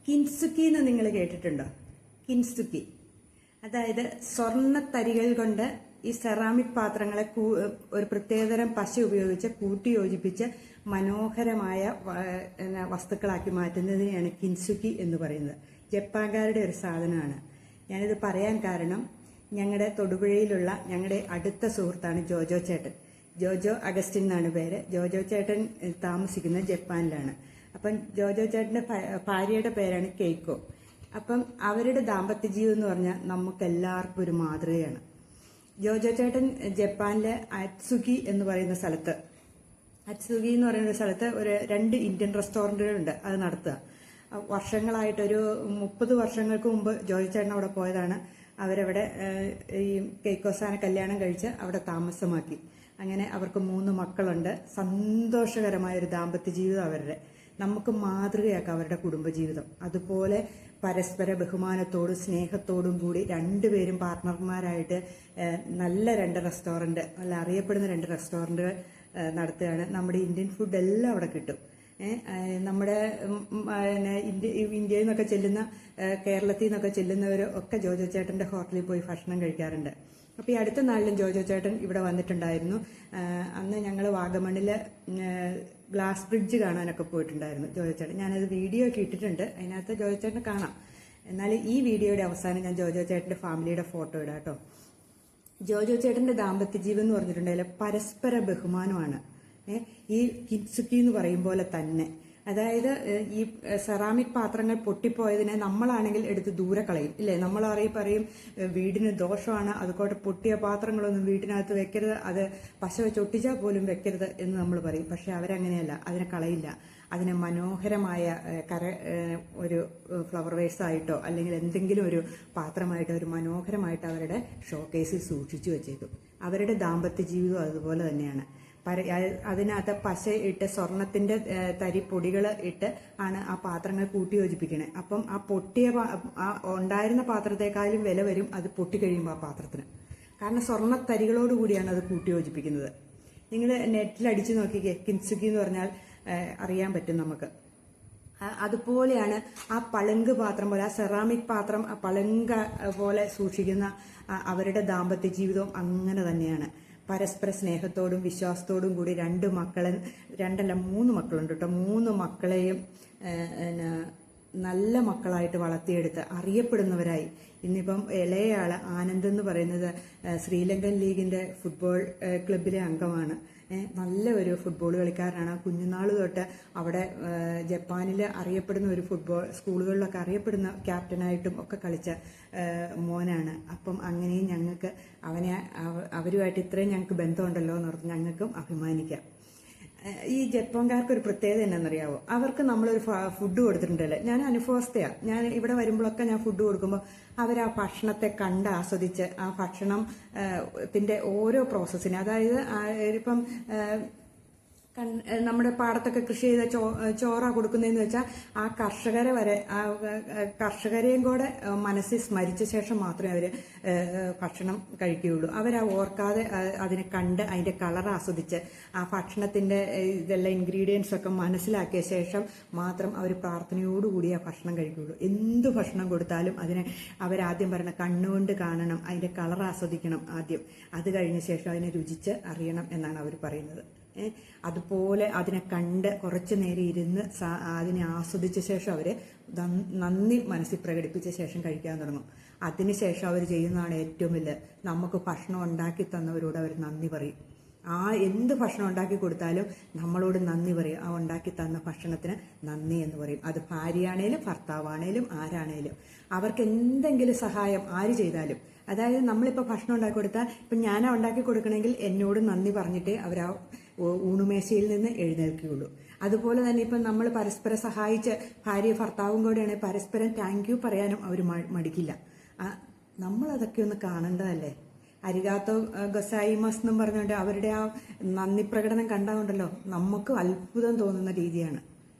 കിൻസുക്കി എന്ന് നിങ്ങൾ കേട്ടിട്ടുണ്ടോ? കിൻസുക്കി അതായത് സ്വർണ്ണത്തരികൾ കൊണ്ട് ഈ സെറാമിക് പാത്രങ്ങളെ ഒരു പ്രത്യേകതരം പശ ഉപയോഗിച്ച് കൂട്ടിയോജിപ്പിച്ച് മനോഹരമായ വസ്തുക്കളാക്കി മാറ്റുന്നതിനെയാണ് കിൻസുക്കി എന്ന് പറയുന്നത്. ജപ്പാൻകാരുടെ ഒരു സാധനമാണ്. ഞാനിത് പറയാൻ കാരണം ഞങ്ങളുടെ തൊടുപുഴയിലുള്ള ഞങ്ങളുടെ അടുത്ത സുഹൃത്താണ് ജോജോ ചേട്ടൻ. ജോജോ അഗസ്റ്റിൻ എന്നാണ് പേര്. ജോജോ ചേട്ടൻ താമസിക്കുന്നത് ജപ്പാനിലാണ്. അപ്പം ജോജോ ചേട്ടന്റെ ഭാര്യയുടെ പേരാണ് കെയ്ക്കോ. അപ്പം അവരുടെ ദാമ്പത്യ ജീവിതം എന്ന് പറഞ്ഞാൽ നമുക്കെല്ലാവർക്കും ഒരു മാതൃകയാണ്. ജോജോ ചേട്ടൻ ജപ്പാനിലെ അറ്റ്സുഗി എന്ന് പറയുന്ന സ്ഥലത്ത് ഒരു 2 ഇന്ത്യൻ റെസ്റ്റോറൻറ്റുകളുണ്ട്. അത് നടത്തുക. വർഷങ്ങളായിട്ടൊരു 30 വർഷങ്ങൾക്ക് മുമ്പ് ജോജോ ചേട്ടൻ അവിടെ പോയതാണ്. അവരവിടെ ഈ കെയ്ക്കോസാനെ കല്യാണം കഴിച്ച് അവിടെ താമസമാക്കി. അങ്ങനെ അവർക്ക് 3 മക്കളുണ്ട്. സന്തോഷകരമായ ഒരു ദാമ്പത്യ ജീവിതം അവരുടെ. നമുക്ക് മാതൃകയാക്കാം അവരുടെ കുടുംബജീവിതം. അതുപോലെ പരസ്പര ബഹുമാനത്തോടും സ്നേഹത്തോടും കൂടി രണ്ടുപേരും പാർട്ട്ണർമാരായിട്ട് നല്ല 2 റെസ്റ്റോറൻറ്റ്, നല്ല അറിയപ്പെടുന്ന 2 റെസ്റ്റോറൻറ്റുകൾ നടത്തുകയാണ്. നമ്മുടെ ഇന്ത്യൻ ഫുഡ് എല്ലാം അവിടെ കിട്ടും. നമ്മുടെ ഇന്ത്യയിൽ നിന്നൊക്കെ ചെല്ലുന്ന, കേരളത്തിൽ നിന്നൊക്കെ ചെല്ലുന്നവർ ഒക്കെ ജോജോ ചേട്ടൻ്റെ ഹോട്ടലിൽ പോയി ഭക്ഷണം കഴിക്കാറുണ്ട്. അപ്പോൾ ഈ അടുത്ത നാളിലും ജോജോ ചേട്ടൻ ഇവിടെ വന്നിട്ടുണ്ടായിരുന്നു. അന്ന് ഞങ്ങൾ വാഗമണ്ണിൽ ഗ്ലാസ് ബ്രിഡ്ജ് കാണാനൊക്കെ പോയിട്ടുണ്ടായിരുന്നു ജോജോ ചേട്ടൻ. ഞാനത് വീഡിയോ ഒക്കെ ഇട്ടിട്ടുണ്ട്, അതിനകത്ത് ജോജോ ചേട്ടനെ കാണാം. എന്നാൽ ഈ വീഡിയോയുടെ അവസാനം ഞാൻ ജോജോ ചേട്ടൻ്റെ ഫാമിലിയുടെ ഫോട്ടോ ഇടാം കേട്ടോ. ജോജോ ചേട്ടൻ്റെ ദാമ്പത്യ ജീവിതം എന്ന് പറഞ്ഞിട്ടുണ്ടെങ്കിൽ പരസ്പര ബഹുമാനമാണ്. ഈ കിൻസുക്കി എന്ന് പറയും പോലെ തന്നെ. അതായത് ഈ സെറാമിക് പാത്രങ്ങൾ പൊട്ടിപ്പോയതിനെ നമ്മളാണെങ്കിൽ എടുത്ത് ദൂരെ കളയും, ഇല്ലേ? നമ്മൾ പറയും വീടിന് ദോഷമാണ്, അതുകൊണ്ട് പൊട്ടിയ പാത്രങ്ങളൊന്നും വീട്ടിനകത്ത് വെക്കരുത്, അത് പശ വെച്ച് ഒട്ടിച്ചാൽ പോലും വെക്കരുത് എന്ന് നമ്മൾ പറയും. പക്ഷെ അവരങ്ങനെയല്ല, അതിനെ കളയില്ല. അതിനെ മനോഹരമായ ഒരു ഫ്ലവർ വേഴ്സായിട്ടോ അല്ലെങ്കിൽ എന്തെങ്കിലും ഒരു പാത്രമായിട്ടോ ഒരു മനോഹരമായിട്ട് അവരുടെ ഷോക്കേസിൽ സൂക്ഷിച്ചു വെച്ചേക്കും. അവരുടെ ദാമ്പത്യ ജീവിതം അതുപോലെ തന്നെയാണ്. അതിനകത്ത് പശ ഇട്ട് സ്വർണത്തിന്റെ തരിപ്പൊടികൾ ഇട്ട് ആണ് ആ പാത്രങ്ങൾ കൂട്ടി യോജിപ്പിക്കണേ. അപ്പം ആ പൊട്ടിയ ഉണ്ടായിരുന്ന പാത്രത്തെക്കാളും വില വരും അത് പൊട്ടിക്കഴിയുമ്പോൾ ആ പാത്രത്തിന്. കാരണം സ്വർണ്ണത്തരികളോട് കൂടിയാണ് അത് കൂട്ടി യോജിപ്പിക്കുന്നത്. നിങ്ങൾ നെറ്റിൽ അടിച്ചു നോക്കിക്കേ, കിൻസുക്കി എന്ന് പറഞ്ഞാൽ അറിയാൻ പറ്റും നമുക്ക്. അതുപോലെയാണ് ആ പളുങ്ക് പാത്രം പോലെ, ആ സെറാമിക് പാത്രം പളുങ്ക പോലെ സൂക്ഷിക്കുന്ന അവരുടെ ദാമ്പത്യ ജീവിതവും അങ്ങനെ തന്നെയാണ്. പരസ്പര സ്നേഹത്തോടും വിശ്വാസത്തോടും കൂടി 2 മക്കളുണ്ട് കേട്ടോ. 3 മക്കളെയും നല്ല മക്കളായിട്ട് വളർത്തിയെടുത്ത് അറിയപ്പെടുന്നവരായി. ഇന്നിപ്പം ഇളയയാള് ആനന്ദ് എന്ന് പറയുന്നത് ശ്രീലങ്കൻ ലീഗിന്റെ ഫുട്ബോൾ ക്ലബിലെ അംഗമാണ്. നല്ല ഒരു ഫുട്ബോൾ കളിക്കാരനാണ്. കുഞ്ഞുനാൾ തൊട്ട് അവിടെ ജപ്പാനിൽ അറിയപ്പെടുന്ന ഒരു ഫുട്ബോൾ സ്കൂളുകളിലൊക്കെ അറിയപ്പെടുന്ന ക്യാപ്റ്റനായിട്ടും ഒക്കെ കളിച്ച മോനാണ്. അപ്പം അങ്ങനെയും ഞങ്ങൾക്ക് അവരുമായിട്ട് ഇത്രയും ഞങ്ങൾക്ക് ബന്ധമുണ്ടല്ലോ എന്ന് പറഞ്ഞ് ഞങ്ങൾക്കും അഭിമാനിക്കാം. ഈ ജപ്പാൻകാർക്ക് ഒരു പ്രത്യേകത എന്നാണെന്നറിയാവോ? അവർക്ക് നമ്മളൊരു ഫുഡ് കൊടുത്തിട്ടുണ്ടല്ലേ, ഞാൻ അനുഭവസ്ഥയാണ്. ഞാൻ ഇവിടെ വരുമ്പോഴൊക്കെ ഞാൻ ഫുഡ് കൊടുക്കുമ്പോൾ അവർ ആ ഭക്ഷണത്തെ കണ്ട് ആസ്വദിച്ച് ആ ഭക്ഷണത്തിന്റെ ഓരോ പ്രോസസ്സിനെ, അതായത് ഇപ്പം നമ്മുടെ പാടത്തൊക്കെ കൃഷി ചെയ്ത ചോറ കൊടുക്കുന്നതെന്ന് വെച്ചാൽ ആ കർഷകരെയും കൂടെ മനസ്സിൽ സ്മരിച്ച ശേഷം മാത്രമേ അവർ ഭക്ഷണം കഴിക്കുകയുള്ളൂ. അവരാ ഓർക്കാതെ അതിനെ കണ്ട് അതിന്റെ കളർ ആസ്വദിച്ച് ആ ഭക്ഷണത്തിന്റെ ഇതെല്ലാം ഇൻഗ്രീഡിയൻസ് ഒക്കെ മനസ്സിലാക്കിയ ശേഷം മാത്രം അവർ പ്രാർത്ഥനയോടുകൂടി ആ ഭക്ഷണം കഴിക്കുകയുള്ളൂ. എന്ത് ഭക്ഷണം കൊടുത്താലും അതിനെ അവരാദ്യം പറയണം, കണ്ണുകൊണ്ട് കാണണം, അതിന്റെ കളർ ആസ്വദിക്കണം ആദ്യം. അത് കഴിഞ്ഞ ശേഷം അതിനെ രുചിച്ച് അറിയണം എന്നാണ് അവർ പറയുന്നത്. അതുപോലെ അതിനെ കണ്ട് കുറച്ചു നേരം ഇരുന്ന് അതിനെ ആസ്വദിച്ച ശേഷം അവര് നന്ദി മനസ്സിൽ പ്രകടിപ്പിച്ച ശേഷം കഴിക്കാൻ തുടങ്ങും. അതിനുശേഷം അവർ ചെയ്യുന്നതാണ് ഏറ്റവും വലുത്. നമുക്ക് ഭക്ഷണം ഉണ്ടാക്കി തന്നവരോട് അവർ നന്ദി പറയും. എന്ത് ഭക്ഷണം ഉണ്ടാക്കി കൊടുത്താലും നമ്മളോട് നന്ദി പറയും. ആ ഉണ്ടാക്കി തന്ന ഭക്ഷണത്തിന് നന്ദി എന്ന് പറയും. അത് ഭാര്യയാണേലും ഭർത്താവാണേലും ആരാണേലും അവർക്ക് എന്തെങ്കിലും സഹായം ആര് ചെയ്താലും, അതായത് നമ്മളിപ്പോൾ ഭക്ഷണം ഉണ്ടാക്കി കൊടുത്താൽ ഇപ്പം ഞാനാ ഉണ്ടാക്കി കൊടുക്കണമെങ്കിൽ എന്നോട് നന്ദി പറഞ്ഞിട്ടേ അവരാ ഊണുമേശയിൽ നിന്ന് എഴുന്നേൽക്കുകയുള്ളൂ. അതുപോലെ തന്നെ ഇപ്പം നമ്മൾ പരസ്പരം സഹായിച്ച് ഭാര്യ ഭർത്താവും കൂടെയാണെങ്കിൽ പരസ്പരം താങ്ക് യു പറയാനും അവർ മടിക്കില്ല. നമ്മളതൊക്കെ ഒന്ന് കാണേണ്ടതല്ലേ? അരിഗാത്തോ ഗൊസായിമസ് എന്നും പറഞ്ഞുകൊണ്ട് അവരുടെ ആ നന്ദി പ്രകടനം കണ്ടാണ്ടല്ലോ നമുക്ക് അത്ഭുതം തോന്നുന്ന രീതിയാണ്.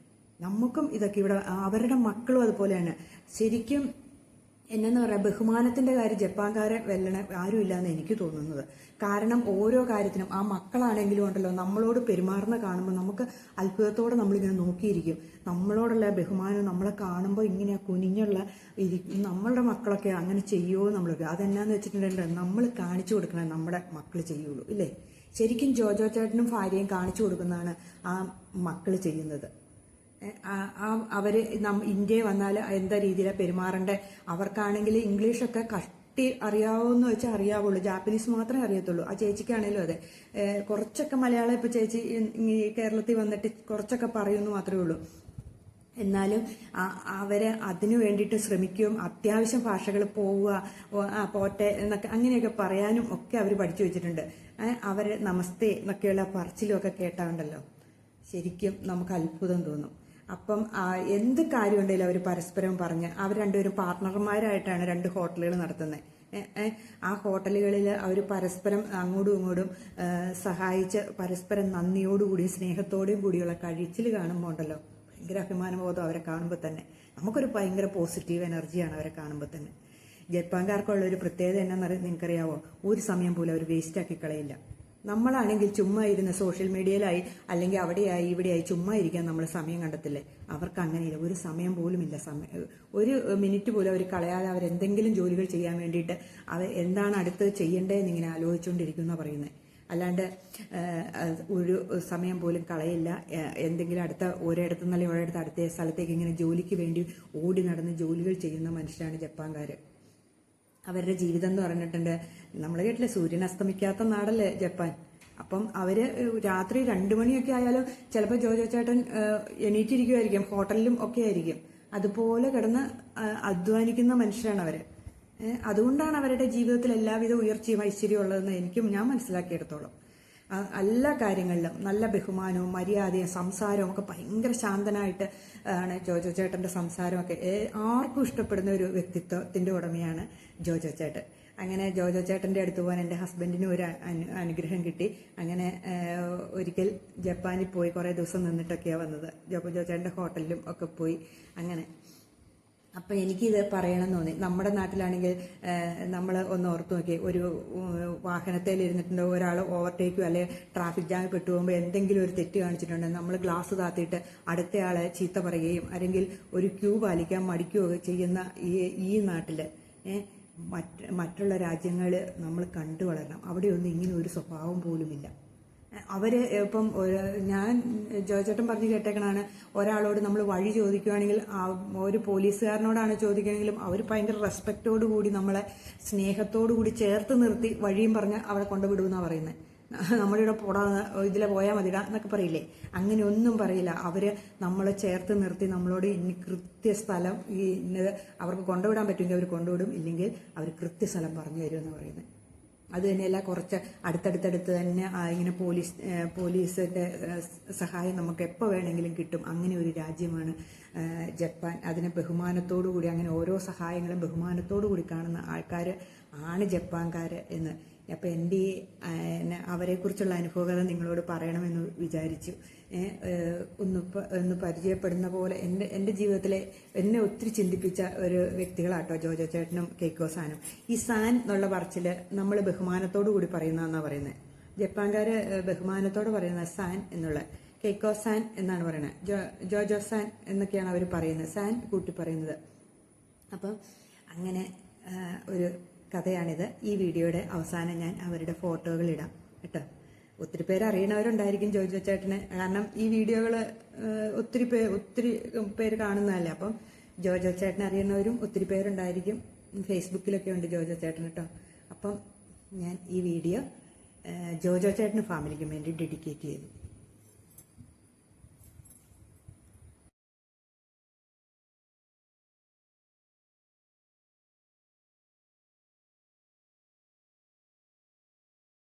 നമുക്കും ഇതൊക്കെ ഇവിടെ അവരുടെ മക്കളും അതുപോലെയാണ്. ശരിക്കും എന്നെന്ന് പറയാം, ബഹുമാനത്തിന്റെ കാര്യം ജപ്പാൻകാരെ വെല്ലണ ആരുമില്ലാന്ന് എനിക്ക് തോന്നുന്നത്. കാരണം ഓരോ കാര്യത്തിനും ആ മക്കളാണെങ്കിലും ഉണ്ടല്ലോ, നമ്മളോട് പെരുമാറുന്ന കാണുമ്പോൾ നമുക്ക് അത്ഭുതത്തോടെ നമ്മളിങ്ങനെ നോക്കിയിരിക്കും. നമ്മളോടുള്ള ബഹുമാനം നമ്മളെ കാണുമ്പോൾ ഇങ്ങനെ കുനിഞ്ഞുള്ള നമ്മളുടെ മക്കളൊക്കെ അങ്ങനെ ചെയ്യുമോ നമ്മളൊക്കെ. അതെന്നാന്ന് വെച്ചിട്ടുണ്ടെങ്കിൽ നമ്മൾ കാണിച്ചു കൊടുക്കണേ നമ്മുടെ മക്കൾ ചെയ്യുള്ളൂ, ഇല്ലേ? ശരിക്കും ജോജോ ചേട്ടനും ഭാര്യയും കാണിച്ചു കൊടുക്കുന്നതാണ് ആ മക്കൾ ചെയ്യുന്നത്. അവര് ഇന്ത്യയിൽ വന്നാൽ എന്താ രീതിയിലാണ് പെരുമാറേണ്ടത്. അവർക്കാണെങ്കിൽ ഇംഗ്ലീഷൊക്കെ കഷ്ടി അറിയാവോന്ന് വെച്ചാൽ അറിയാവുള്ളൂ, ജാപ്പനീസ് മാത്രമേ അറിയത്തുള്ളൂ. ആ ചേച്ചിക്കാണേലും അതെ, കുറച്ചൊക്കെ മലയാളം ഇപ്പൊ ചേച്ചി കേരളത്തിൽ വന്നിട്ട് കുറച്ചൊക്കെ പറയുമെന്ന് മാത്രമേ ഉള്ളൂ. എന്നാലും അവര് അതിനു വേണ്ടിയിട്ട് ശ്രമിക്കുകയും അത്യാവശ്യം ഭാഷകൾ പോവുക, പോട്ടെ എന്നൊക്കെ അങ്ങനെയൊക്കെ പറയാനും ഒക്കെ അവർ പഠിച്ചു വെച്ചിട്ടുണ്ട്. അവര് നമസ്തേ എന്നൊക്കെയുള്ള പറച്ചിലും ഒക്കെ കേട്ടാണ്ടല്ലോ, ശരിക്കും നമുക്ക് അത്ഭുതം തോന്നും. അപ്പം എന്ത് കാര്യം ഉണ്ടെങ്കിലും അവർ പരസ്പരം പറഞ്ഞ് അവർ രണ്ടുപേരും പാർട്ട്ണർമാരായിട്ടാണ് 2 ഹോട്ടലുകൾ നടത്തുന്നത്. ആ ഹോട്ടലുകളിൽ അവർ പരസ്പരം അങ്ങോട്ടും ഇങ്ങോട്ടും സഹായിച്ച് പരസ്പരം നന്ദിയോടുകൂടിയും സ്നേഹത്തോടെയും കൂടിയുള്ള കഴിച്ചിൽ കാണുമ്പോൾ ഉണ്ടല്ലോ, ഭയങ്കര അഭിമാനബോധം അവരെ കാണുമ്പോൾ തന്നെ. നമുക്കൊരു ഭയങ്കര പോസിറ്റീവ് എനർജിയാണ് അവരെ കാണുമ്പോൾ തന്നെ. ജപ്പാൻകാർക്കുള്ള ഒരു പ്രത്യേകത എന്നാണെന്ന് നിങ്ങൾക്കറിയാവോ? ഒരു സമയം പോലും അവർ വേസ്റ്റാക്കി കളയില്ല. നമ്മളാണെങ്കിൽ ചുമ്മാ ഇരുന്ന് സോഷ്യൽ മീഡിയയിലായി അല്ലെങ്കിൽ അവിടെയായി ഇവിടെയായി ചുമ്മാ ഇരിക്കാൻ നമ്മൾ സമയം കണ്ടെത്തില്ലേ? അവർക്ക് അങ്ങനെയില്ല, ഒരു സമയം പോലുമില്ല. ഒരു മിനിറ്റ് പോലും അവർ കളയാതെ അവരെന്തെങ്കിലും ജോലികൾ ചെയ്യാൻ വേണ്ടിയിട്ട് എന്താണ് അടുത്ത് ചെയ്യേണ്ടതെന്ന് ഇങ്ങനെ ആലോചിച്ചുകൊണ്ടിരിക്കുന്ന പറയുന്നത്. അല്ലാണ്ട് ഒരു സമയം പോലും കളയില്ല. എന്തെങ്കിലും അടുത്ത ഒരിടത്തു നിന്നല്ലേ ഒരിടത്ത് അടുത്ത സ്ഥലത്തേക്ക് ഇങ്ങനെ ജോലിക്ക് വേണ്ടി ഓടി നടന്ന് ജോലികൾ ചെയ്യുന്ന മനുഷ്യരാണ് ജപ്പാൻകാർ. അവരുടെ ജീവിതം എന്ന് പറഞ്ഞിട്ടുണ്ട്, നമ്മൾ കേട്ടില്ലേ, സൂര്യൻ അസ്തമിക്കാത്ത നാടല്ലേ ജപ്പാൻ. അപ്പം അവര് രാത്രി 2 മണിയൊക്കെ ആയാലും ചിലപ്പോൾ ജോജോ ചേട്ടൻ എണീറ്റിരിക്കുമായിരിക്കും, ഹോട്ടലിലും ഒക്കെ ആയിരിക്കും. അതുപോലെ കിടന്ന് അധ്വാനിക്കുന്ന മനുഷ്യരാണ് അവര്. അതുകൊണ്ടാണ് അവരുടെ ജീവിതത്തിൽ എല്ലാവിധ ഉയർച്ചയും ഐശ്വര്യവും ഉള്ളതെന്ന് ഞാൻ മനസ്സിലാക്കിയെടുത്തോളം. എല്ലാ കാര്യങ്ങളിലും നല്ല ബഹുമാനവും മര്യാദയും സംസാരവും ഒക്കെ ഭയങ്കര ശാന്തനായിട്ട് ആണ് ജോജോ ചേട്ടന്റെ സംസാരമൊക്കെ. ആർക്കും ഇഷ്ടപ്പെടുന്ന ഒരു വ്യക്തിത്വത്തിന്റെ ഉടമയാണ് ജോജോ ചേട്ടൻ. അങ്ങനെ ജോജോ ചേട്ടന്റെ അടുത്ത് പോകാൻ എൻ്റെ ഹസ്ബൻഡിനും ഒരു അനുഗ്രഹം കിട്ടി. അങ്ങനെ ഒരിക്കൽ ജപ്പാനിൽ പോയി കുറേ ദിവസം നിന്നിട്ടൊക്കെയാണ് വന്നത്. ജോജോ ചേട്ടന്റെ ഹോട്ടലിലും ഒക്കെ പോയി. അങ്ങനെ അപ്പം എനിക്കിത് പറയണമെന്ന് തോന്നി. നമ്മുടെ നാട്ടിലാണെങ്കിൽ നമ്മൾ ഒന്ന് ഓർത്ത് നോക്കി, ഒരു വാഹനത്തിൽ ഇരുന്നിട്ടുണ്ടോ ഒരാൾ ഓവർടേക്കോ അല്ലെങ്കിൽ ട്രാഫിക് ജാമിൽ പെട്ടു പോകുമ്പോൾ എന്തെങ്കിലും ഒരു തെറ്റ് കാണിച്ചിട്ടുണ്ടെങ്കിൽ നമ്മൾ ഗ്ലാസ് താത്തിയിട്ട് അടുത്തയാളെ ചീത്ത പറയുകയും അല്ലെങ്കിൽ ഒരു ക്യൂ പാലിക്കാൻ മടിക്കുകയോ ചെയ്യുന്ന ഈ നാട്ടിൽ മറ്റുള്ള രാജ്യങ്ങൾ നമ്മൾ കണ്ടു വളരണം. അവിടെയൊന്നും ഇങ്ങനെ ഒരു സ്വഭാവം പോലുമില്ല. അവര് ഇപ്പം ഞാൻ ജോജേട്ടൻ പറഞ്ഞു കേട്ടേക്കണാണ്, ഒരാളോട് നമ്മൾ വഴി ചോദിക്കുകയാണെങ്കിൽ ഒരു പോലീസുകാരനോടാണ് ചോദിക്കുകയാണെങ്കിലും അവർ ഭയങ്കര റെസ്പെക്റ്റോടു കൂടി നമ്മളെ സ്നേഹത്തോടു കൂടി ചേർത്ത് നിർത്തി വഴിയും പറഞ്ഞ് അവിടെ കൊണ്ടുവിടുമെന്നാണ് പറയുന്നത്. നമ്മളിവിടെ ഇതിലെ പോയാൽ മതിടാ എന്നൊക്കെ പറയില്ലേ, അങ്ങനെ ഒന്നും പറയില്ല. അവര് നമ്മളെ ചേർത്ത് നിർത്തി നമ്മളോട് ഇനി കൃത്യസ്ഥലം അവർക്ക് കൊണ്ടുവിടാൻ പറ്റുമെങ്കിൽ അവർ കൊണ്ടുവിടും, ഇല്ലെങ്കിൽ അവർ കൃത്യസ്ഥലം പറഞ്ഞു തരുമെന്ന് പറയുന്നത്. അത് തന്നെയല്ല, കുറച്ച് അടുത്തടുത്തടുത്ത് തന്നെ ഇങ്ങനെ പോലീസിന്റെ സഹായം നമുക്ക് എപ്പോൾ വേണമെങ്കിലും കിട്ടും. അങ്ങനെ ഒരു രാജ്യമാണ് ജപ്പാൻ. അതിനെ ബഹുമാനത്തോടു കൂടി, അങ്ങനെ ഓരോ സഹായങ്ങളും ബഹുമാനത്തോടു കൂടി കാണുന്ന ആൾക്കാർ ആണ് ജപ്പാൻകാർ എന്ന്. അപ്പം എൻ്റെ അവരെക്കുറിച്ചുള്ള അനുഭവകഥ നിങ്ങളോട് പറയണമെന്ന് വിചാരിച്ചു. ഒന്ന് പരിചയപ്പെടുന്ന പോലെ എൻ്റെ ജീവിതത്തിലെ എന്നെ ഒത്തിരി ചിന്തിപ്പിച്ച ഒരു വ്യക്തികളാട്ടോ ജോജോ ചേട്ടനും കേക്കോ സാനും. ഈ സാൻ എന്നുള്ള പറച്ചിൽ നമ്മൾ ബഹുമാനത്തോടു കൂടി പറയുന്നതെന്നാണ് പറയുന്നത്. ജപ്പാൻകാര് ബഹുമാനത്തോട് പറയുന്നത് സാൻ എന്നുള്ള, കേക്കോ സാൻ എന്നാണ് പറയുന്നത്. ജോജോ സാൻ എന്നൊക്കെയാണ് അവർ പറയുന്നത്, സാൻ കൂട്ടി പറയുന്നത്. അപ്പം അങ്ങനെ ഒരു കഥയാണിത്. ഈ വീഡിയോയുടെ അവസാനം ഞാൻ അവരുടെ ഫോട്ടോകൾ ഇടാം കേട്ടോ. ഒത്തിരി പേര് അറിയണവരുണ്ടായിരിക്കും ജോജോ ചേട്ടനെ, കാരണം ഈ വീഡിയോകൾ ഒത്തിരി പേര് കാണുന്നതല്ലേ. അപ്പം ജോജോ ചേട്ടനെ അറിയുന്നവരും ഒത്തിരി പേരുണ്ടായിരിക്കും. ഫേസ്ബുക്കിലൊക്കെ ഉണ്ട് ജോജോ ചേട്ടൻ കേട്ടോ. അപ്പം ഞാൻ ഈ വീഡിയോ ജോജോ ചേട്ടന് ഫാമിലിക്കും വേണ്ടി ഡെഡിക്കേറ്റ് ചെയ്തു.